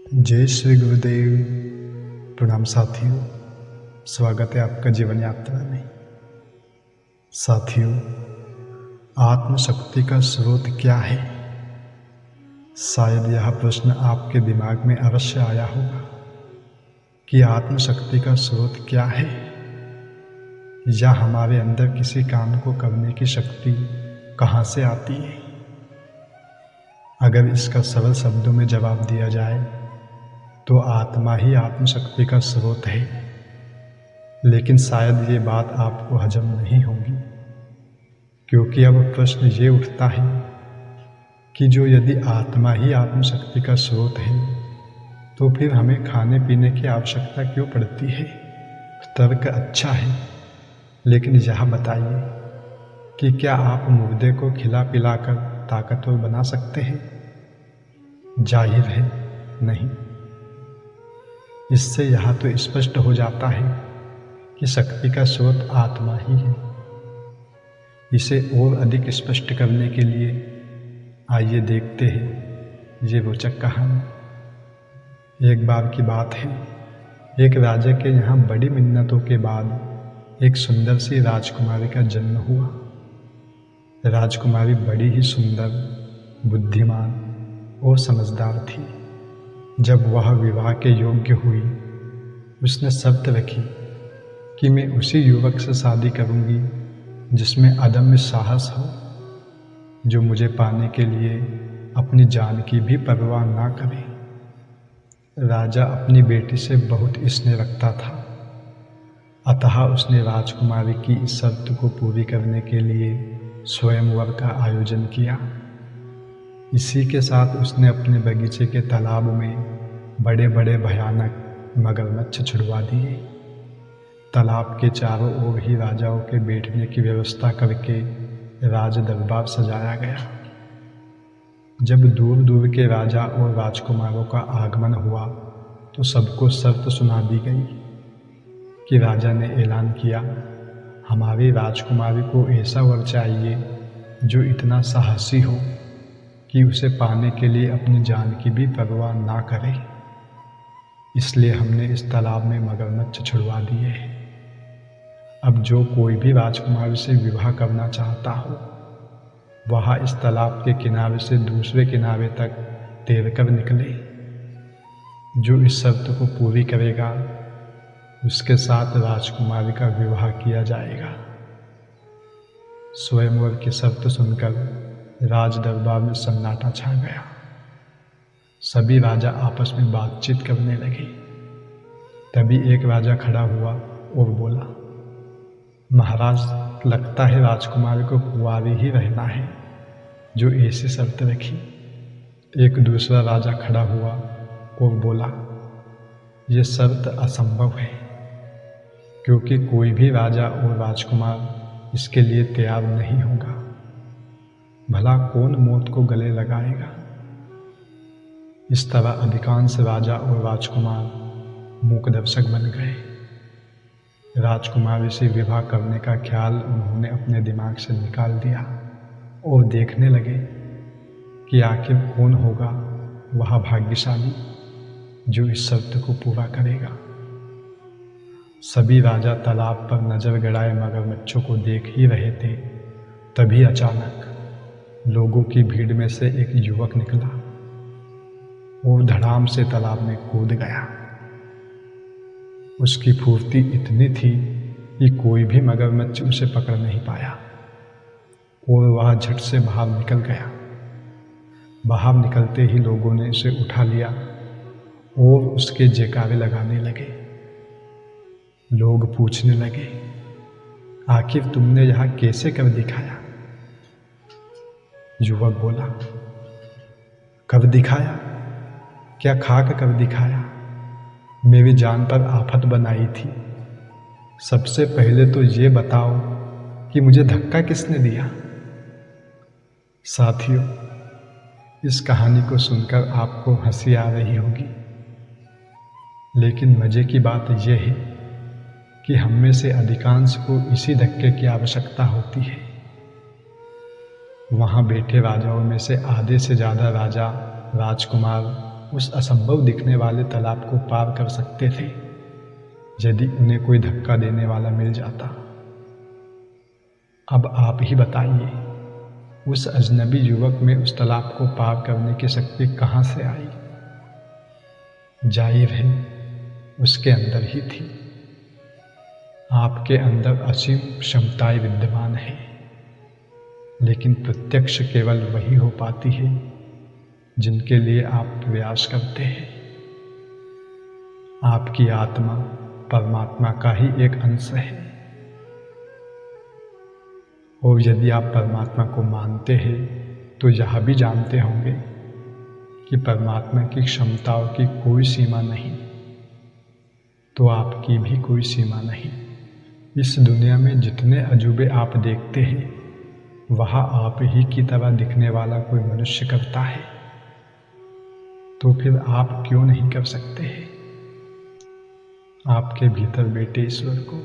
जय श्री गुरुदेव। प्रणाम साथियों, स्वागत है आपका जीवन यात्रा में। साथियों, आत्मशक्ति का स्रोत क्या है? शायद यह प्रश्न आपके दिमाग में अवश्य आया होगा कि आत्मशक्ति का स्रोत क्या है, या हमारे अंदर किसी काम को करने की शक्ति कहाँ से आती है। अगर इसका सरल शब्दों में जवाब दिया जाए तो आत्मा ही आत्मशक्ति का स्रोत है। लेकिन शायद ये बात आपको हजम नहीं होगी, क्योंकि अब प्रश्न ये उठता है कि जो यदि आत्मा ही आत्मशक्ति का स्रोत है तो फिर हमें खाने पीने की आवश्यकता क्यों पड़ती है। तर्क अच्छा है, लेकिन यह बताइए कि क्या आप मुर्दे को खिला पिलाकर ताकतवर बना सकते हैं? जाहिर है नहीं। इससे यह तो स्पष्ट हो जाता है कि शक्ति का स्रोत आत्मा ही है। इसे और अधिक स्पष्ट करने के लिए आइए देखते हैं ये रोचक कहानी। एक बार की बात है, एक राजा के यहाँ बड़ी मिन्नतों के बाद एक सुंदर सी राजकुमारी का जन्म हुआ। राजकुमारी बड़ी ही सुंदर, बुद्धिमान और समझदार थी। जब वह विवाह के योग्य हुई, उसने शर्त रखी कि मैं उसी युवक से शादी करूंगी जिसमें अदम्य साहस हो, जो मुझे पाने के लिए अपनी जान की भी परवाह ना करे। राजा अपनी बेटी से बहुत स्नेह रखता था, अतः उसने राजकुमारी की इस शर्त को पूरी करने के लिए स्वयंवर का आयोजन किया। इसी के साथ उसने अपने बगीचे के तालाब में बड़े बड़े भयानक मगरमच्छ छुड़वा दिए। तालाब के चारों ओर ही राजाओं के बैठने की व्यवस्था करके राज दरबार सजाया गया। जब दूर दूर के राजा और राजकुमारों का आगमन हुआ तो सबको शर्त सुना दी गई कि राजा ने ऐलान किया, हमारी राजकुमारी को ऐसा वर चाहिए जो इतना साहसी हो कि उसे पाने के लिए अपनी जान की भी परवाह ना करे। इसलिए हमने इस तालाब में मगरमच्छ छुड़वा दिए हैं। अब जो कोई भी राजकुमारी से विवाह करना चाहता हो, वह इस तालाब के किनारे से दूसरे किनारे तक तैरकर निकले। जो इस शर्त को पूरी करेगा उसके साथ राजकुमारी का विवाह किया जाएगा। स्वयंवर की शर्त सुनकर राज दरबार में सन्नाटा छा गया। सभी राजा आपस में बातचीत करने लगे। तभी एक राजा खड़ा हुआ और बोला, महाराज, लगता है राजकुमारी को कुंवारी ही रहना है, जो ऐसी शर्त रखी। एक दूसरा राजा खड़ा हुआ और बोला, ये शर्त असंभव है, क्योंकि कोई भी राजा और राजकुमार इसके लिए तैयार नहीं होगा। भला कौन मौत को गले लगाएगा। इस तरह अधिकांश राजा और राजकुमार मूकदर्शक बन गए। राजकुमारी से विवाह करने का ख्याल उन्होंने अपने दिमाग से निकाल दिया और देखने लगे कि आखिर कौन होगा वह भाग्यशाली जो इस शर्त को पूरा करेगा। सभी राजा तालाब पर नजर गड़ाए मगरमच्छों को देख ही रहे थे। तभी अचानक लोगों की भीड़ में से एक युवक निकला और धड़ाम से तालाब में कूद गया। उसकी फुर्ती इतनी थी कि कोई भी मगरमच्छ उसे पकड़ नहीं पाया और वह झट से बाहर निकल गया। बाहर निकलते ही लोगों ने उसे उठा लिया और उसके जयकारे लगाने लगे। लोग पूछने लगे, आखिर तुमने यह कैसे कर दिखाया? युवक बोला, कब दिखाया? क्या खाक कर दिखाया? मेरी जान पर आफत बनाई थी। सबसे पहले तो ये बताओ कि मुझे धक्का किसने दिया? साथियों, इस कहानी को सुनकर आपको हंसी आ रही होगी, लेकिन मजे की बात यह है कि हम में से अधिकांश को इसी धक्के की आवश्यकता होती है। वहाँ बैठे राजाओं में से आधे से ज़्यादा राजा, राजकुमार उस असंभव दिखने वाले तालाब को पार कर सकते थे यदि उन्हें कोई धक्का देने वाला मिल जाता। अब आप ही बताइए, उस अजनबी युवक में उस तालाब को पार करने की शक्ति कहाँ से आई? जाहिर है उसके अंदर ही थी। आपके अंदर असीम क्षमताएं विद्यमान है, लेकिन प्रत्यक्ष केवल वही हो पाती है जिनके लिए आप प्रयास करते हैं। आपकी आत्मा परमात्मा का ही एक अंश है, और यदि आप परमात्मा को मानते हैं तो यह भी जानते होंगे कि परमात्मा की क्षमताओं की कोई सीमा नहीं, तो आपकी भी कोई सीमा नहीं। इस दुनिया में जितने अजूबे आप देखते हैं वह आप ही की तरह दिखने वाला कोई मनुष्य करता है, तो फिर आप क्यों नहीं कर सकते हैं? आपके भीतर बैठे ईश्वर को